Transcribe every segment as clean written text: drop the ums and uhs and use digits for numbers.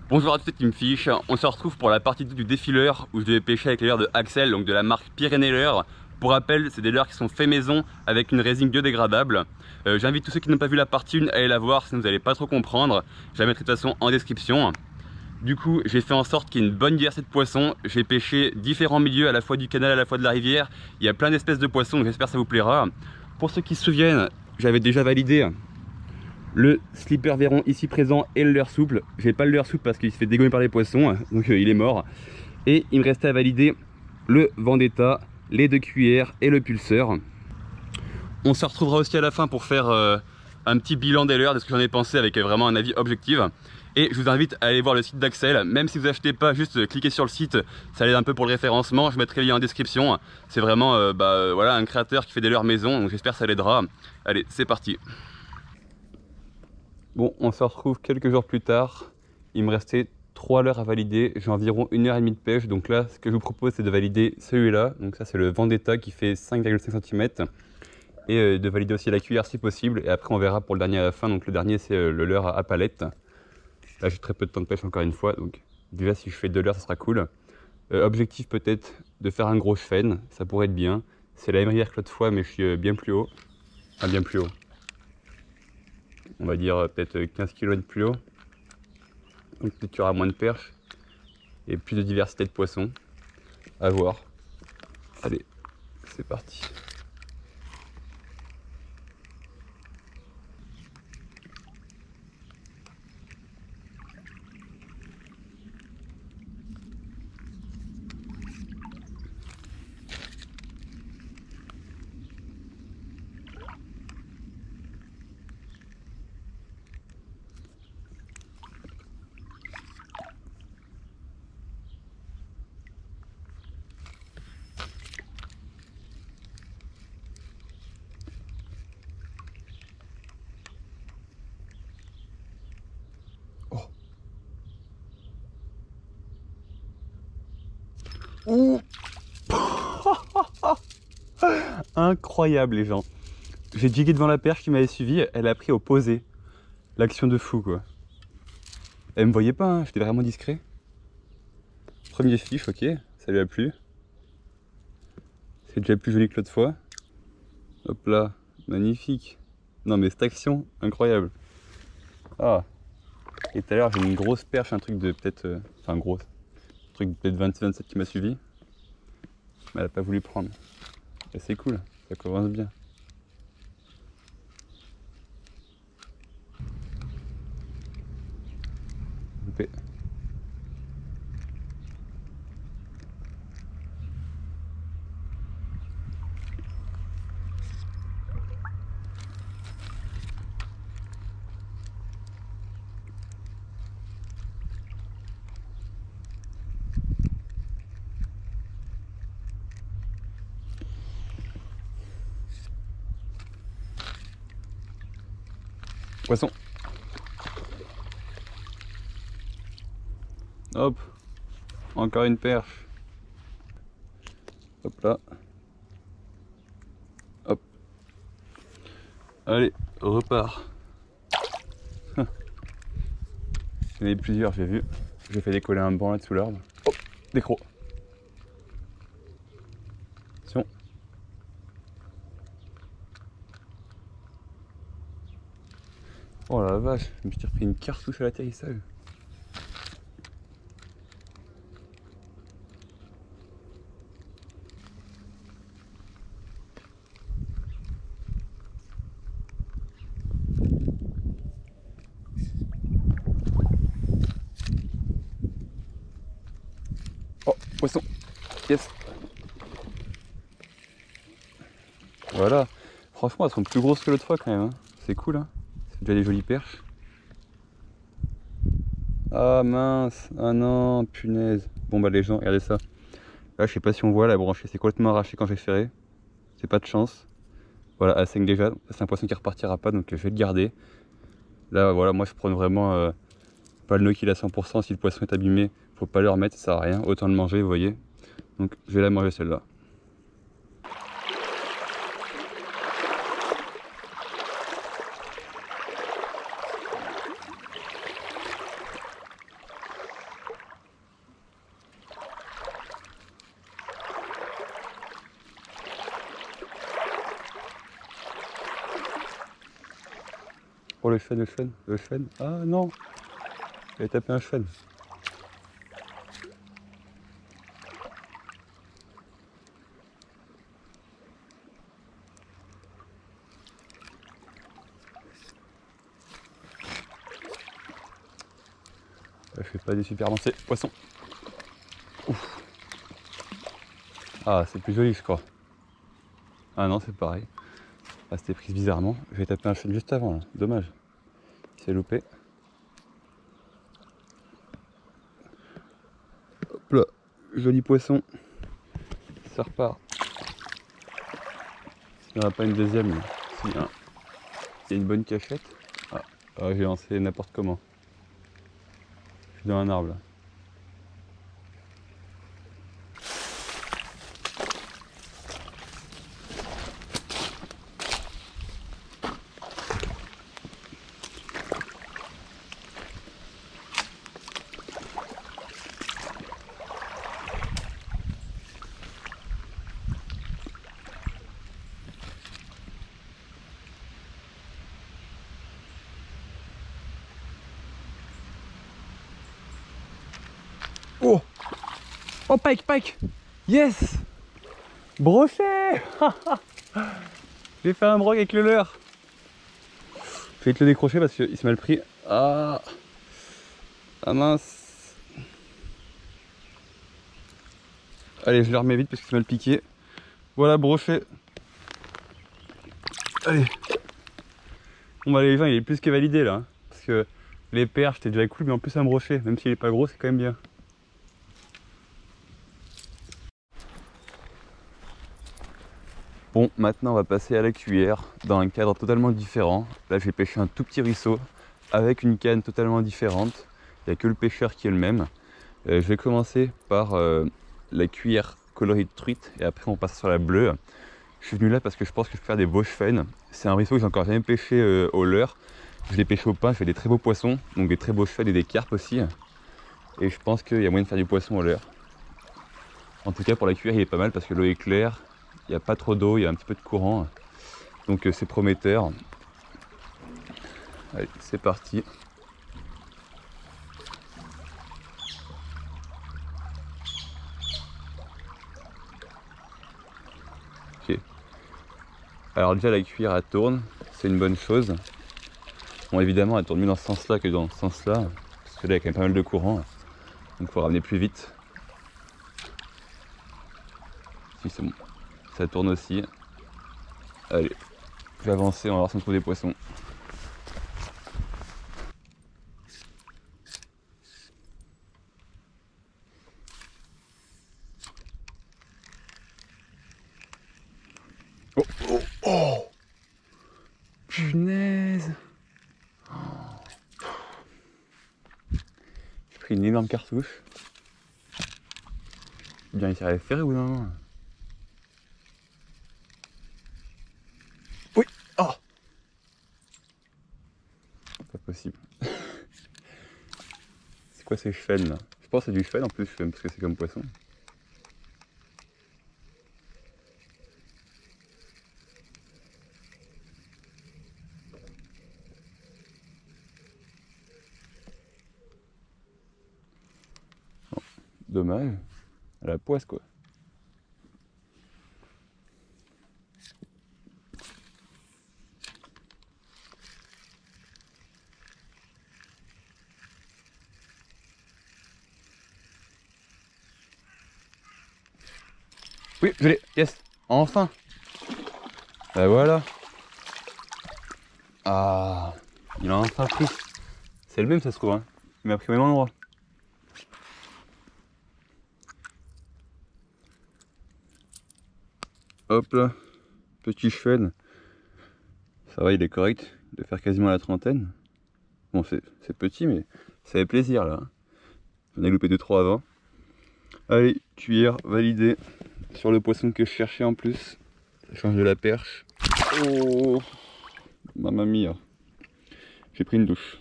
Bonjour à tous, c'est Team Fish. On se retrouve pour la partie 2 du défi leurre où je devais pêcher avec les leurres de Axel, donc de la marque Pyrénées Leurre. Pour rappel, c'est des leurres qui sont faits maison avec une résine biodégradable. J'invite tous ceux qui n'ont pas vu la partie 1 à aller la voir, sinon vous n'allez pas trop comprendre. Je la mettrai de toute façon en description. Du coup, j'ai fait en sorte qu'il y ait une bonne diversité de poissons. J'ai pêché différents milieux, à la fois du canal, à la fois de la rivière. Il y a plein d'espèces de poissons, donc j'espère que ça vous plaira. Pour ceux qui se souviennent, j'avais déjà validé le slipper Véron ici présent et le leurre souple. J'ai pas le leurre souple parce qu'il se fait dégommer par les poissons, donc il est mort. Et il me restait à valider le Vendetta, les 2 cuillères et le pulseur. On se retrouvera aussi à la fin pour faire un petit bilan des leurres, de ce que j'en ai pensé avec vraiment un avis objectif. Et je vous invite à aller voir le site d'Axel, même si vous achetez pas, juste cliquez sur le site, ça aide un peu pour le référencement, je mettrai le lien en description. C'est vraiment voilà, un créateur qui fait des leurres maison, donc j'espère que ça l'aidera. Allez, c'est parti. Bon, on se retrouve quelques jours plus tard. Il me restait 3 leurres à valider. J'ai environ 1h30 de pêche. Donc là, ce que je vous propose, c'est de valider celui-là. Donc ça, c'est le Vendetta qui fait 5,5 cm. Et de valider aussi la cuillère si possible. Et après, on verra pour le dernier à la fin. Donc le dernier, c'est le leurre à palette. Là, j'ai très peu de temps de pêche encore une fois. Donc déjà, si je fais 2 leurres, ça sera cool. Objectif peut-être de faire un gros chêne. Ça pourrait être bien. C'est la même rivière que l'autre fois, mais je suis bien plus haut. Enfin, bien plus haut. On va dire peut-être 15 km plus haut. Donc peut-être qu'il y aura moins de perches et plus de diversité de poissons. À voir. Allez, c'est parti. Ouh. Incroyable les gens. J'ai jigué devant la perche qui m'avait suivi, elle a pris au posé. L'action de fou quoi. Elle me voyait pas, hein, j'étais vraiment discret. Premier fiche, ok, ça lui a plu. C'est déjà plus joli que l'autre fois. Hop là, magnifique. Non mais cette action, incroyable. Ah. Et tout à l'heure j'ai une grosse perche, un truc de peut-être... enfin grosse. Un truc de peut-être 26-27 qui m'a suivi. Mais elle a pas voulu prendre. Et c'est cool, ça commence bien. Loupé. Poisson. Hop. Encore une perche. Hop là. Hop. Allez, repart. Il y en avait plusieurs, j'ai vu. J'ai fait décoller un banc là sous l'arbre. Oh, des crocs. Attention. Oh la vache, je me suis repris une cartouche à l'atterrissage. Oh, poisson. Yes. Voilà. Franchement, elles sont plus grosses que l'autre fois quand même. Hein. C'est cool. Hein. C'est déjà des jolies perches. Ah mince. Ah non, punaise. Bon bah les gens, regardez ça. Là, je sais pas si on voit la branchée. C'est complètement arraché quand j'ai ferré. C'est pas de chance. Voilà, à 5 déjà. C'est un poisson qui repartira pas, donc je vais le garder. Là, voilà, moi je prends vraiment pas le nœud qu'il a 100%. Si le poisson est abîmé, faut pas le remettre, ça sert à rien. Autant le manger, vous voyez. Donc je vais la manger celle-là. pour le chêne, le chêne. Ah non, j'ai tapé un chêne. Je fais pas des super lancers, poisson. Ouf. Ah, c'est plus joli, je crois. Ah non, c'est pareil. Ah, c'était prise bizarrement. J'ai tapé un chêne juste avant, là. Dommage. C'est loupé. Hop là, joli poisson. Ça repart. Il n'y en a pas une deuxième, mais si, hein. Il y a une bonne cachette. Ah, ah, j'ai lancé n'importe comment. Je suis dans un arbre là. Oh! Oh, pike, pike! Yes! Brochet! J'ai fait un broc avec le leurre. Je vais te le décrocher parce qu'il s'est mal pris. Ah! Ah mince! Allez, je le remets vite parce qu'il s'est mal piqué. Voilà, brochet. Allez! Bon bah les gens, il est plus que validé là. Hein, parce que les perches, c'était déjà cool, mais en plus un brochet, même s'il est pas gros, c'est quand même bien. Bon, maintenant on va passer à la cuillère dans un cadre totalement différent. Là j'ai pêché un tout petit ruisseau avec une canne totalement différente. Il n'y a que le pêcheur qui est le même. Je vais commencer par la cuillère coloris de truite et après on passe sur la bleue. Je suis venu là parce que je pense que je peux faire des beaux chevens. C'est un ruisseau que j'ai encore jamais pêché au leurre. Je l'ai pêché au pain, je fais des très beaux poissons, donc des très beaux chevens et des carpes aussi. Et je pense qu'il y a moyen de faire du poisson au leurre. En tout cas pour la cuillère il est pas mal parce que l'eau est claire. Il n'y a pas trop d'eau, il y a un petit peu de courant, donc c'est prometteur. Allez, c'est parti. Ok. Alors déjà la cuillère elle tourne, c'est une bonne chose. Bon évidemment elle tourne mieux dans ce sens-là que dans ce sens-là, parce que là il y a quand même pas mal de courant, donc il faut ramener plus vite. Si c'est bon, ça tourne aussi. Allez, je vais avancer, on va voir si on trouve des poissons. Oh, oh, oh! Punaise! J'ai pris une énorme cartouche. Bien, il s'est référé ou non? Oui! Oh! Pas possible. C'est quoi ces chênes là? Je pense que c'est du chêne en plus, parce que c'est comme poisson. Oh, dommage. À la poisse quoi. Oui, je l'ai, yes, enfin. Bah voilà. Ah, il a enfin pris. C'est le même ça se trouve, hein. Il m'a pris au même endroit. Hop là, petit chêne. Ça va, il est correct, de faire quasiment la trentaine. Bon, c'est petit, mais ça fait plaisir là. J'en ai loupé 2-3 avant. Allez, cuillère validée sur le poisson que je cherchais en plus. Ça change de la perche. Oh, mamma mia. J'ai pris une douche.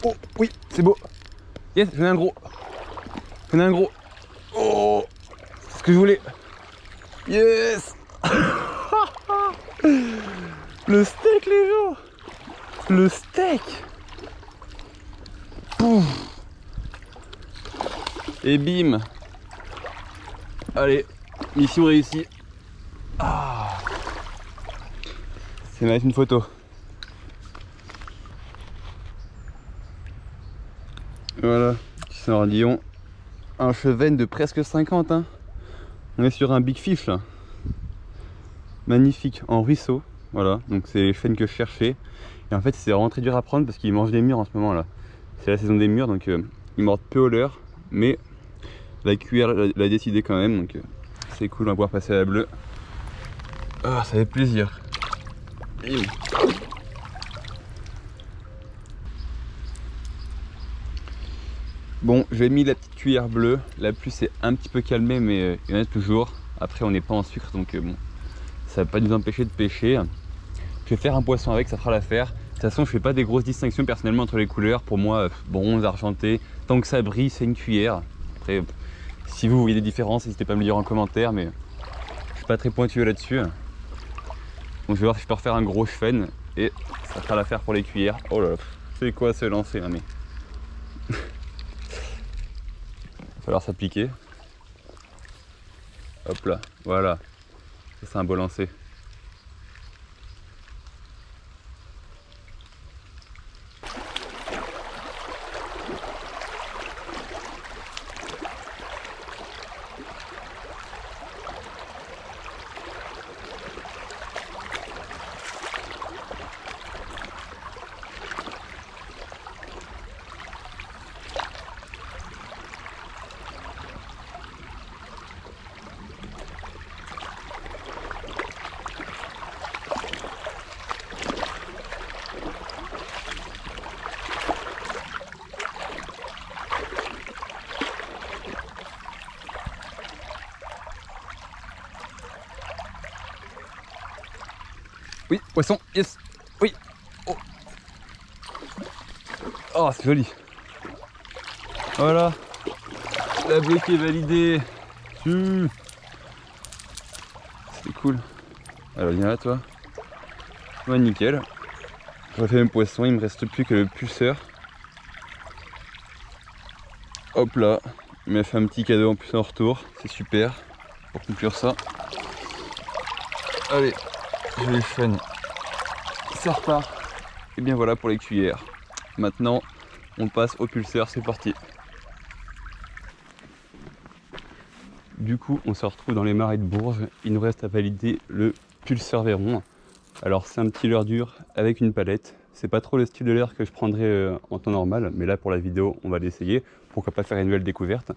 Oh, oui, c'est beau. Yes, j'en ai un gros. J'en ai un gros. Oh, c'est ce que je voulais. Yes. Le steak, les gens. Le steak. Pouf. Et bim. Allez, mission réussie. Ah. C'est mettre une photo. Voilà, c'est un radillon. Un chevenne de presque 50 hein. On est sur un big fish là. Magnifique, en ruisseau. Voilà, donc c'est les chevens que je cherchais. Et en fait c'est vraiment très dur à prendre parce qu'ils mangent des mûres en ce moment là. C'est la saison des mûres, donc ils mordent peu au leurre. Mais la cuillère l'a décidé quand même, donc c'est cool, on va pouvoir passer à la bleue. Ah, ça fait plaisir. Bim. Bon, j'ai mis la petite cuillère bleue. La pluie s'est un petit peu calmée, mais il y en a toujours. Après, on n'est pas en sucre, donc bon, ça va pas nous empêcher de pêcher. Je vais faire un poisson avec, ça fera l'affaire. De toute façon, je fais pas des grosses distinctions personnellement entre les couleurs. Pour moi, bronze, argenté, tant que ça brille, c'est une cuillère. Après, si vous voyez des différences, n'hésitez pas à me le dire en commentaire, mais je suis pas très pointueux là-dessus. Donc je vais voir si je peux refaire un gros chevenne et ça fera l'affaire pour les cuillères. Oh là là, c'est quoi ce lancer là, mais il va falloir s'appliquer. Hop là, voilà, ça c'est un beau lancer. Oui, poisson, yes, oui. Oh, oh c'est joli. Voilà, la bleue qui est validée. C'est cool. Alors viens là toi. Ouais, nickel. J'aurais fait mes poissons, il me reste plus que le pulseur. Hop là, il m'a fait un petit cadeau en plus en retour, c'est super pour conclure ça. Allez, je les chaîne. Ça repart. Et bien voilà pour les cuillères. Maintenant, on passe au pulseur, c'est parti. Du coup, on se retrouve dans les marais de Bourges. Il nous reste à valider le pulseur Véron. Alors, c'est un petit leurre dur avec une palette. C'est pas trop le style de leurre que je prendrais en temps normal, mais là pour la vidéo, on va l'essayer. Pourquoi pas faire une nouvelle découverte.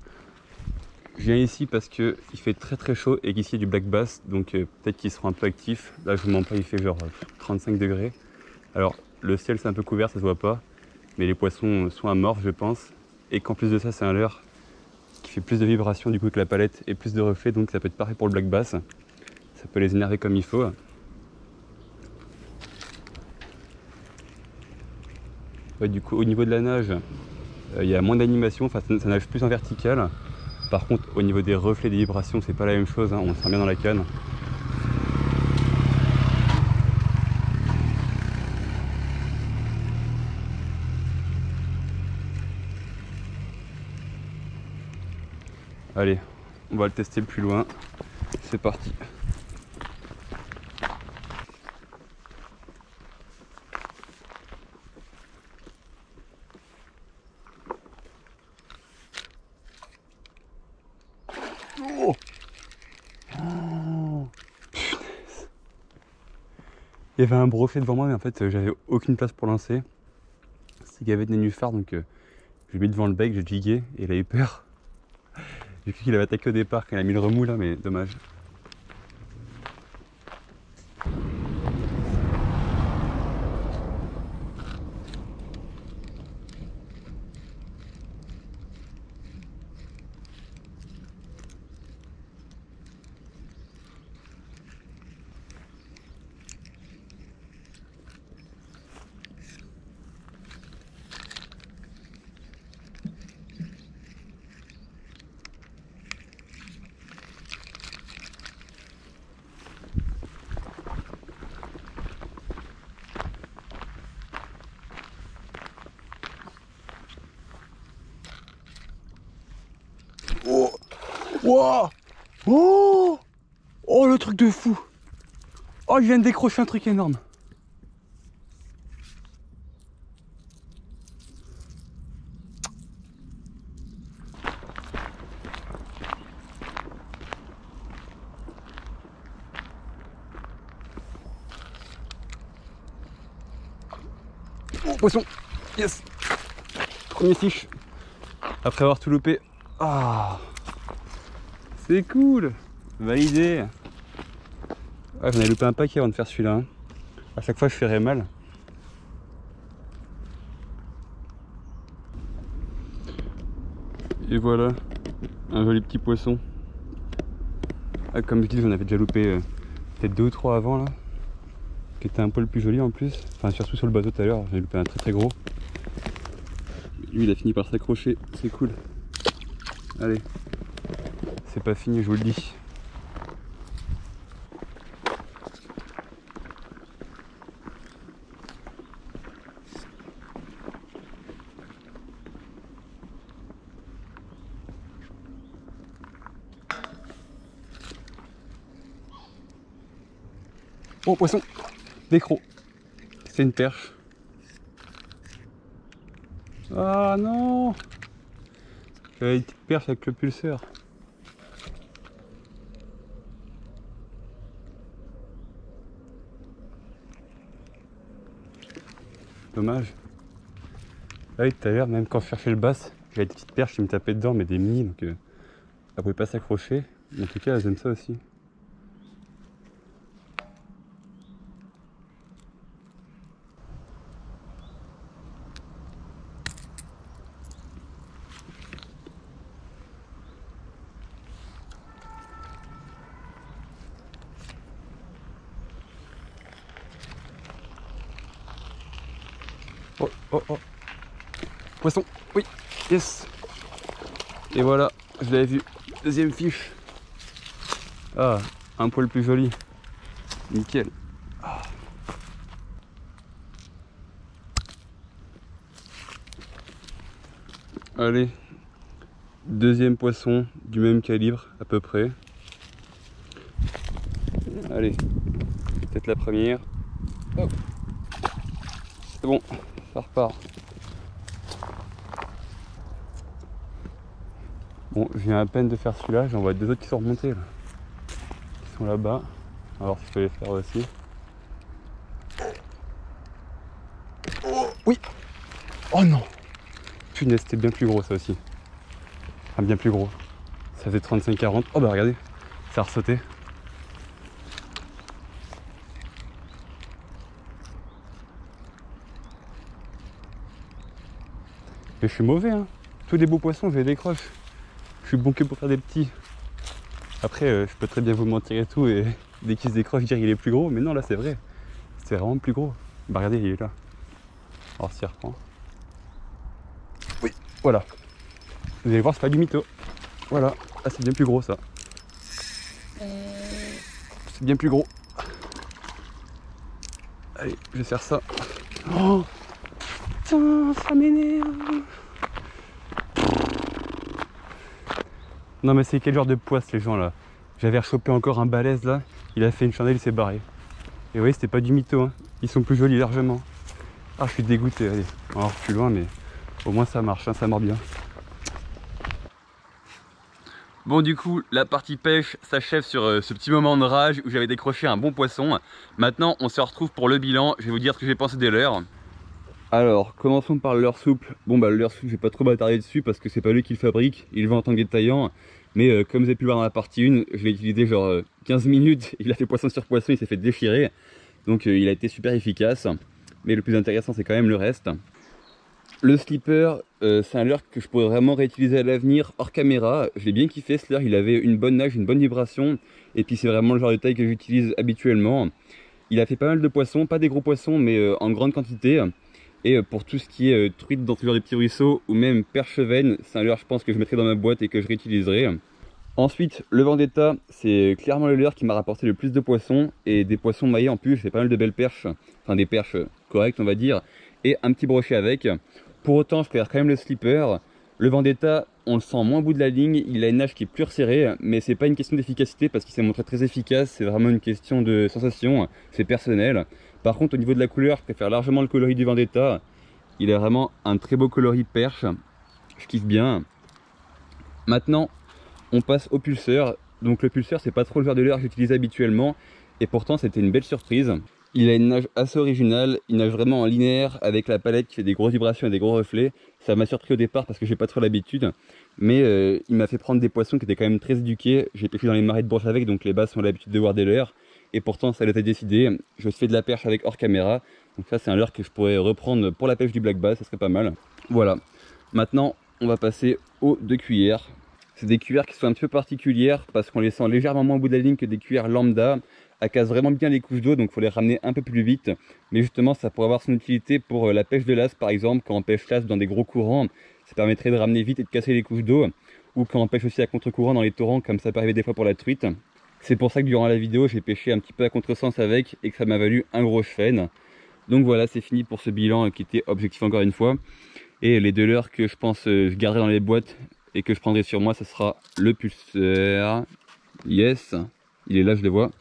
Je viens ici parce qu'il fait très très chaud et qu'ici il y a du black bass, donc peut-être qu'ils seront un peu actifs. Là, je vous mens pas, il fait genre 35 degrés. Alors, le ciel c'est un peu couvert, ça se voit pas, mais les poissons sont amorphes, je pense. Et qu'en plus de ça, c'est un leurre qui fait plus de vibrations du coup que la palette et plus de reflets, donc ça peut être parfait pour le black bass. Ça peut les énerver comme il faut. Ouais, du coup, au niveau de la nage, il y a moins d'animation, enfin ça nage plus en vertical. Par contre, au niveau des reflets, des vibrations, c'est pas la même chose, hein, on sent bien dans la canne. Allez, on va le tester le plus loin. C'est parti. Oh, oh, il y avait un brochet devant moi, mais en fait, j'avais aucune place pour lancer. C'est qu'il y avait des nénuphars, donc je l'ai mis devant le bec, j'ai jigué et il a eu peur. J'ai cru qu'il avait attaqué au départ quand il a mis le remous là, mais dommage. Wow. Oh, oh, le truc de fou. Oh, je viens de décrocher un truc énorme. Oh, poisson. Yes. Premier fiche. Après avoir tout loupé. Ah, c'est cool. Validé. Ouais, j'en ai loupé un paquet avant de faire celui-là. Hein. À chaque fois, je ferais mal. Et voilà, un joli petit poisson. Ah, comme je dis, j'en avais déjà loupé peut-être 2 ou 3 avant là, qui était un peu le plus joli en plus. Enfin, surtout sur le bateau tout à l'heure, j'ai loupé un très gros. Lui, il a fini par s'accrocher, c'est cool. Allez, c'est pas fini, je vous le dis. Oh, poisson, d'écro. C'est une perche. Ah non, j'avais une petite perche avec le pulseur. Dommage. Ah oui, tout à l'heure, même quand je cherchais le bass, j'avais des petites perches qui me tapaient dedans, mais des mini, donc elle pouvait pas s'accrocher. En tout cas, elles aiment ça aussi. Oh, oh, oh. Poisson, oui, yes. Et voilà, je l'avais vu. Deuxième fiche. Ah, un poil plus joli. Nickel. Ah. Allez, deuxième poisson du même calibre à peu près. Allez, peut-être la première. Oh. C'est bon, ça repart. Bon, je viens à peine de faire celui-là, j'en vois 2 autres qui sont remontés là. Qui sont là-bas. On va voir si je peux les faire aussi. Oh, oui. Oh non. Punaise, c'était bien plus gros ça aussi. Enfin, bien plus gros. Ça faisait 35-40. Oh bah regardez, ça a ressauté. Mais je suis mauvais, hein. Tous les beaux poissons, je les décroche. Je suis bon que pour faire des petits. Après, je peux très bien vous mentir et tout, et dès qu'il se décroche, dire qu'il est plus gros. Mais non, là, c'est vrai. C'est vraiment plus gros. Bah regardez, il est là. Alors, s'il reprend. Oui, voilà. Vous allez voir, c'est pas du mytho. Voilà. Ah, c'est bien plus gros, ça. C'est bien plus gros. Allez, je vais faire ça. Oh putain, ça m'énerve. Non mais c'est quel genre de poisse les gens là. J'avais rechopé encore un balèze là, il a fait une chandelle, il s'est barré. Et oui, c'était pas du mytho, hein. Ils sont plus jolis largement. Ah, je suis dégoûté, allez, on va voir plus loin, mais au moins ça marche, hein, ça mord bien. Bon, du coup, la partie pêche s'achève sur ce petit moment de rage où j'avais décroché un bon poisson. Maintenant, on se retrouve pour le bilan. Je vais vous dire ce que j'ai pensé des leurres. Alors, commençons par le leurre souple. Bon, bah, le leurre souple, je vais pas trop m'attarder dessus parce que c'est pas lui qui le fabrique. Il le vend en tant que détaillant. Mais comme vous avez pu le voir dans la partie 1, je l'ai utilisé genre 15 minutes. Il a fait poisson sur poisson, il s'est fait déchirer. Donc, il a été super efficace. Mais le plus intéressant, c'est quand même le reste. Le slipper, c'est un leurre que je pourrais vraiment réutiliser à l'avenir hors caméra. Je l'ai bien kiffé ce leurre, il avait une bonne nage, une bonne vibration. Et puis c'est vraiment le genre de taille que j'utilise habituellement. Il a fait pas mal de poissons, pas des gros poissons, mais en grande quantité. Et pour tout ce qui est truite dans ce genre de petits ruisseaux ou même perche-veine, c'est un leurre je pense que je mettrai dans ma boîte et que je réutiliserai. Ensuite, le Vendetta, c'est clairement le leurre qui m'a rapporté le plus de poissons et des poissons maillés en plus. J'ai fait pas mal de belles perches, enfin des perches correctes on va dire, et un petit brochet avec. Pour autant, je préfère quand même le slipper. Le Vendetta, on le sent moins au bout de la ligne, il a une nage qui est plus resserrée, mais c'est pas une question d'efficacité parce qu'il s'est montré très efficace, c'est vraiment une question de sensation, c'est personnel. Par contre, au niveau de la couleur, je préfère largement le coloris du Vendetta. Il a vraiment un très beau coloris perche, je kiffe bien. Maintenant, on passe au pulseur. Donc le pulseur, c'est pas trop le genre de leurre que j'utilise habituellement, et pourtant c'était une belle surprise. Il a une nage assez originale, il nage vraiment en linéaire avec la palette qui fait des grosses vibrations et des gros reflets. Ça m'a surpris au départ parce que j'ai pas trop l'habitude, mais il m'a fait prendre des poissons qui étaient quand même très éduqués. J'ai pêché dans les marais de Bourges avec, donc les bases ont l'habitude de voir des leurres, et pourtant ça l'était décidé. Je fais de la perche avec hors caméra, donc ça c'est un leurre que je pourrais reprendre pour la pêche du black bass, ça serait pas mal. Voilà, maintenant on va passer aux 2 cuillères. C'est des cuillères qui sont un petit peu particulières parce qu'on les sent légèrement moins au bout de la ligne que des cuillères lambda. Elles cassent vraiment bien les couches d'eau, donc il faut les ramener un peu plus vite. Mais justement, ça pourrait avoir son utilité pour la pêche de lasse, par exemple, quand on pêche lasse dans des gros courants, ça permettrait de ramener vite et de casser les couches d'eau. Ou quand on pêche aussi à contre-courant dans les torrents, comme ça peut arriver des fois pour la truite. C'est pour ça que durant la vidéo, j'ai pêché un petit peu à contresens avec et que ça m'a valu un gros chêne. Donc voilà, c'est fini pour ce bilan qui était objectif encore une fois. Et les 2 leurres que je pense je garderai dans les boîtes et que je prendrai sur moi, ce sera le pulseur, yes, il est là, je le vois,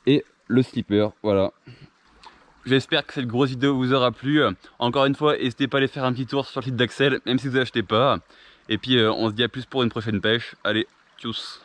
et le slipper, voilà. J'espère que cette grosse vidéo vous aura plu. Encore une fois, n'hésitez pas à aller faire un petit tour sur le site d'Axel, même si vous n'achetez pas. Et puis on se dit à plus pour une prochaine pêche. Allez, tchuss.